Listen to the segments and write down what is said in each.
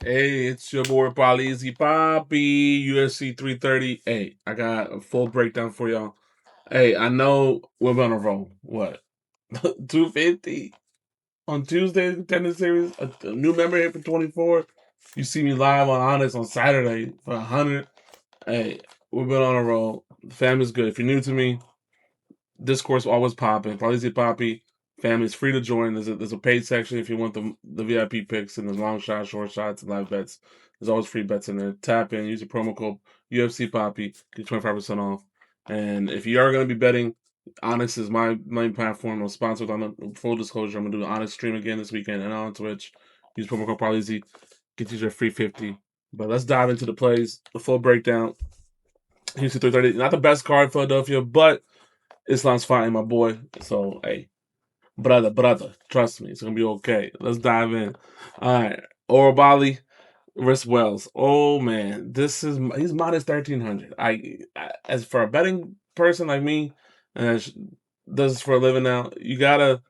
Hey, it's your boy Easy Poppy, UFC 330. Hey, I got a full breakdown for y'all. Hey, I know we're gonna roll. What? 250 on Tuesday, tennis series. A new member here for 24. You see me live on Honest on Saturday for 100. Hey, we've been on a roll. The family's good. If you're new to me, Discourse always popping. Probably see Poppy. Family's free to join. There's a paid section if you want the VIP picks and the long shots, short shots, and live bets. There's always free bets in there. Tap in, use the promo code UFC Poppy, get 25% off. And if you are going to be betting, Onyx is my main platform. I'm sponsored on the full disclosure. I'm going to do the Onyx stream again this weekend and on Twitch. Use promo code Parleasy, get you your free 50. But let's dive into the plays, the full breakdown. Houston 330, not the best card, Philadelphia, but Islam's fighting my boy. So, hey, brother, trust me, it's gonna be okay. Let's dive in. All right, Orobali versus Wells. Oh man, he's minus 1,300. As for a betting person like me, and does this for a living now, you gotta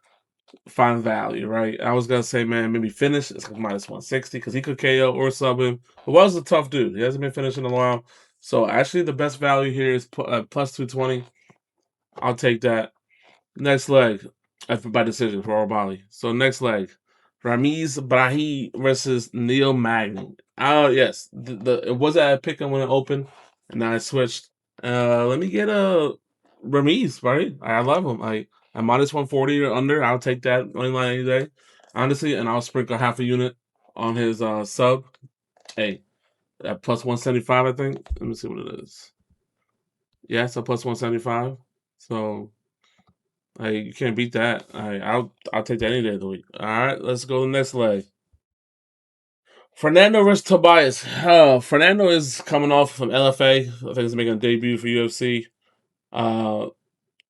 find value, right? I was gonna say, man, maybe finish. It's like minus 160 because he could KO or sub him. But Wells is a tough dude. He hasn't been finishing in a while. So actually, the best value here is plus 220. I'll take that. Next leg, by decision for Bali. So next leg, Ramiz Brahi versus Neil Magny. Oh yes, it was at a pick when it opened, and then I switched. Let me get a Ramiz, right? I love him. I minus 140 or under. I'll take that money line any day, honestly, and I'll sprinkle half a unit on his sub. Hey, at plus 175, I think. Let me see what it is. Yeah, so plus 175. So you can't beat that. I'll take that any day of the week. All right, let's go to the next leg. Fernando versus Tobias. Fernando is coming off from LFA. I think he's making a debut for UFC. Uh,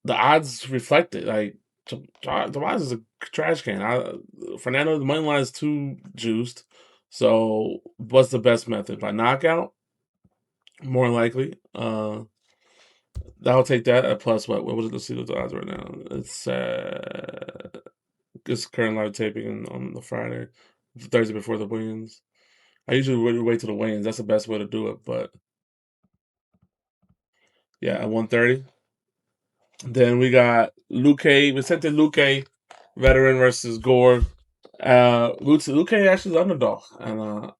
the odds reflect it. Tobias is a trash can. Fernando, the money line is too juiced. So, what's the best method? By knockout, more likely. I'll take that at plus what? What was it? Let's see the odds right now. It's current live taping on the Friday, the Thursday before the weigh-ins. I usually wait till the weigh-ins. That's the best way to do it. But yeah, at 130. Then we got Vicente Luque, veteran versus Gore. Luque actually is underdog, and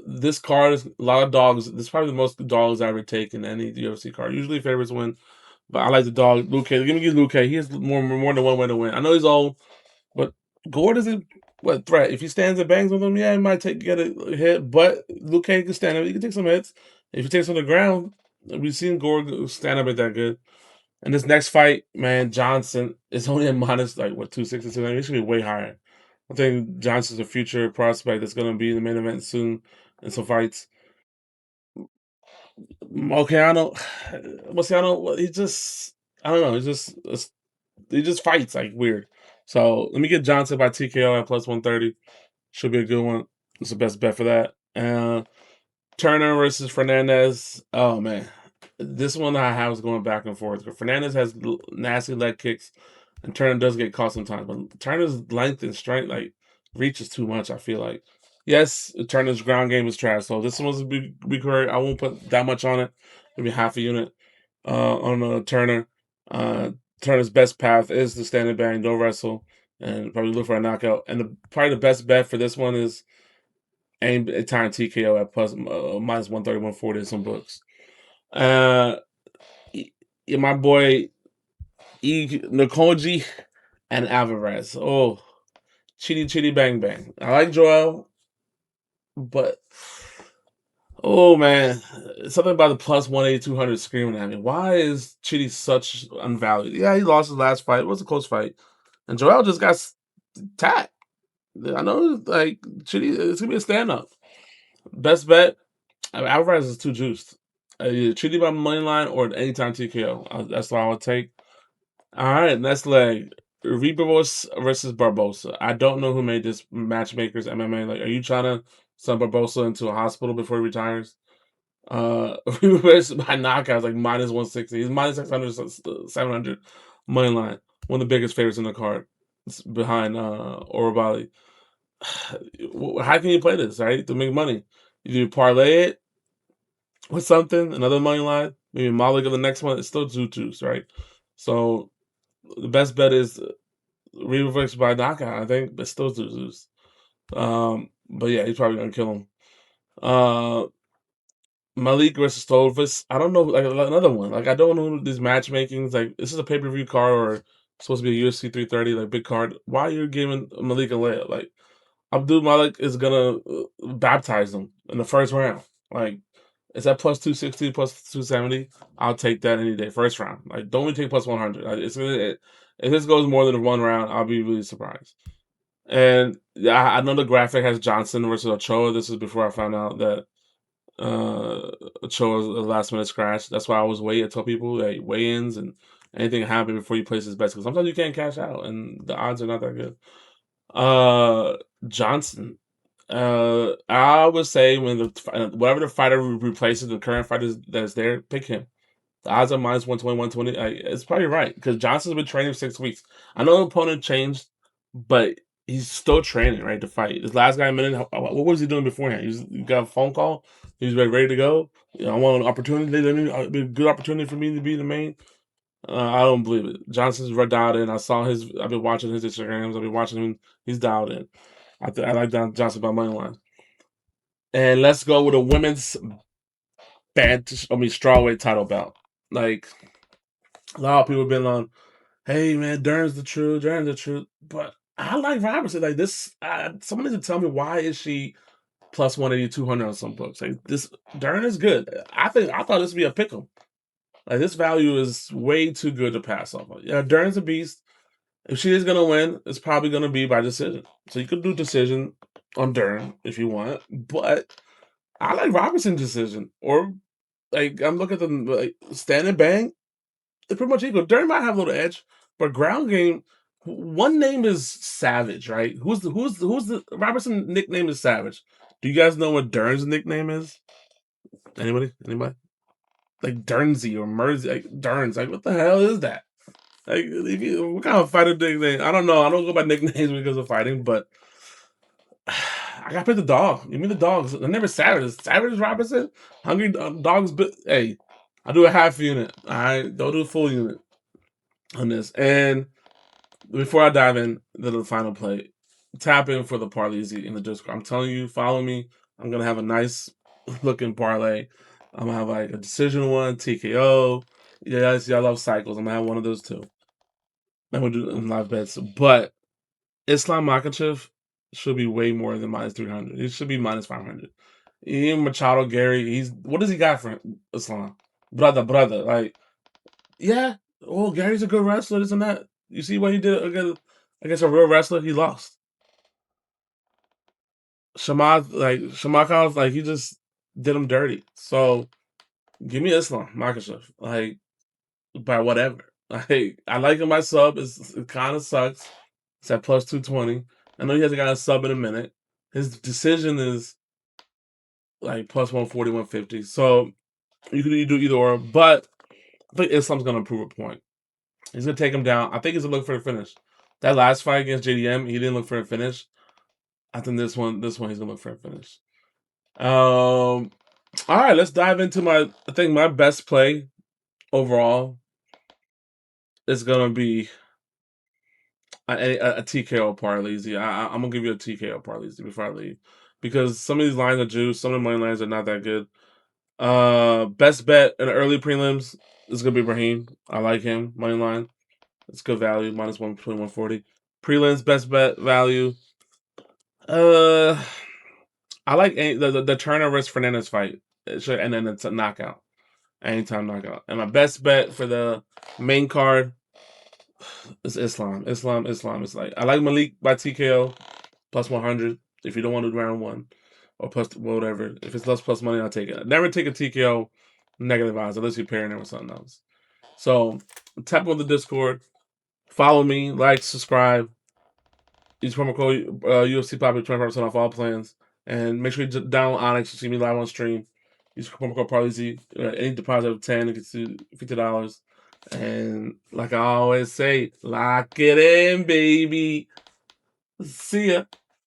this card is a lot of dogs. This is probably the most dogs I ever taken any UFC card. Usually favorites win, but I like the dog Luque. Give me Luque. He has more than one way to win. I know he's old. But Gore doesn't what threat. If he stands and bangs with him, yeah, he might get a hit. But Luke Cage can stand up. He can take some hits. If he takes on the ground, we've seen Gore stand up at that good. And this next fight, man, Johnson is only a minus like what 260. He should be way higher. I think Johnson's a future prospect that's going to be in the main event soon in some fights. Moceano, Moceano, I don't know. He just fights like weird. So let me get Johnson by TKO at plus 130. Should be a good one. It's the best bet for that. Turner versus Fernandez. Oh man, this one I have is going back and forth. Fernandez has nasty leg kicks, and Turner does get caught sometimes. But Turner's length and strength, like reach, is too much. I feel like. Yes, Turner's ground game is trash. So this one's be correct. I won't put that much on it. Maybe half a unit on Turner. Uh, Turner's best path is the standing bang, no wrestle, and probably look for a knockout. And probably the best bet for this one is aim at time TKO at plus minus 130, 140 in some books. Uh, my boy Nkoji and Alvarez. Oh, chitty bang bang. I like Joel, but oh man, something about the plus 180, 200 screaming at me. Why is Chitty such unvalued? Yeah, he lost his last fight. It was a close fight. And Joel just got tapped. I know, like, Chitty, it's going to be a stand up. Best bet, Alvarez is too juiced. Either Chitty by money line or anytime TKO. That's what I would take. All right, next leg. Ribos versus Barbosa. I don't know who made this matchmakers MMA. Like, are you trying to send Barbosa into a hospital before he retires? By knockouts like minus 160. He's minus 600, 700 money line. One of the biggest favorites in the card. It's behind Orobali. how can you play this, right? To make money. You do parlay it with something, another money line, maybe Malik of the next one, it's still Zutus, right? So the best bet is reverse by knockout, I think, but still Zutus. But yeah, he's probably gonna kill him. Uh, Malik versus Tovis. I don't know, like another one. Like I don't know these matchmakings. Like this is a pay per view card or supposed to be a UFC 330, like big card. Why are you giving Malik a layup? Like Abdul Malik is gonna baptize him in the first round. Like it's at plus 260, plus 270. I'll take that any day. First round. Like don't even take plus 100. If this goes more than one round, I'll be really surprised. And yeah, I know the graphic has Johnson versus Ochoa. This is before I found out that Ochoa's a last minute scratch. That's why I was waiting. I tell people like weigh-ins and anything happen before you place his bets because sometimes you can't cash out and the odds are not that good. Johnson. I would say when whatever the fighter replaces the current fighter that's there, pick him. The odds are minus 120, 120. It's probably right because Johnson's been training 6 weeks. I know the opponent changed, but he's still training, right, to fight. This last guy, what was he doing beforehand? He got a phone call. He was ready to go. You know, I want an opportunity. It'd be a good opportunity for me to be the main. I don't believe it. Johnson's dialed in. I saw his. I've been watching his Instagrams. I've been watching him. He's dialed in. I like Johnson by money line. And let's go with a women's strawweight title bout. Like a lot of people have been on, hey man, Dern's the truth, Dern's the truth. But I like Robertson. Like this, someone needs to tell me why is she plus 180, 200 on some books. Like this, Dern is good. I thought this would be a pick'em. Like this value is way too good to pass off. Yeah, Dern's a beast. If she is gonna win, it's probably gonna be by decision. So you could do decision on Dern if you want, but I like Robertson's decision. Or like I'm looking at the like, stand and bang. They're pretty much equal. Dern might have a little edge, but ground game. One name is Savage, right? Who's the Robertson nickname is Savage. Do you guys know what Dern's nickname is? Anybody? Like Dernsey or Mersey, like Derns. Like what the hell is that? Like what kind of fighter nickname? I don't know. I don't go by nicknames because of fighting, but I gotta pick the dog. Give me the dogs. I never Savage. Savage Robinson. Hungry dogs. But hey, I'll do a half unit. All right, don't do a full unit on this. And before I dive in to the final play, tap in for the parlays in the Discord. I'm telling you, follow me. I'm gonna have a nice looking parlay. I'm gonna have like a decision one, TKO. Yes, y'all love cycles. I'm gonna have one of those too. I'm gonna do live bets, but Islam Makachev should be way more than minus 300. It should be minus 500. Even Machado Gary, he's what does he got for Islam? Brother. Like, yeah, well, Gary's a good wrestler, this and that. You see what he did against a real wrestler? He lost. Shamakov, like he just did him dirty. So give me Islam Makachev, like by whatever. Like I like him by sub. It kind of sucks. It's at plus 220. I know he hasn't got a sub in a minute. His decision is like plus 140, 150. So you could do either or, but I think Islam's gonna prove a point. He's gonna take him down. I think he's gonna look for a finish. That last fight against JDM, he didn't look for a finish. I think this one he's gonna look for a finish. All right, let's dive into I think my best play overall is gonna be a TKO parlay. I'm gonna give you a TKO parlay before I leave because some of these lines are juice. Some of the money lines are not that good. Best bet in the early prelims is gonna be Brahim. I like him money line. It's good value minus 120, 140. Prelims best bet value. Uh, I like the Turner versus Fernandez fight. And then it's a knockout, anytime knockout. And my best bet for the main card is Islam. It's like I like Malik by TKO plus 100 if you don't want to do round one or plus whatever. If it's less plus money, I'll take it. Never take a TKO negative odds unless you're pairing it with something else. So tap on the Discord, follow me, like, subscribe. Use promo code UFC Poppy 25% off all plans, and make sure you download Onyx to see me live on stream. Use promo code ParleyZ. Any deposit of 10 gets you $50. And like I always say, lock it in, baby. See ya.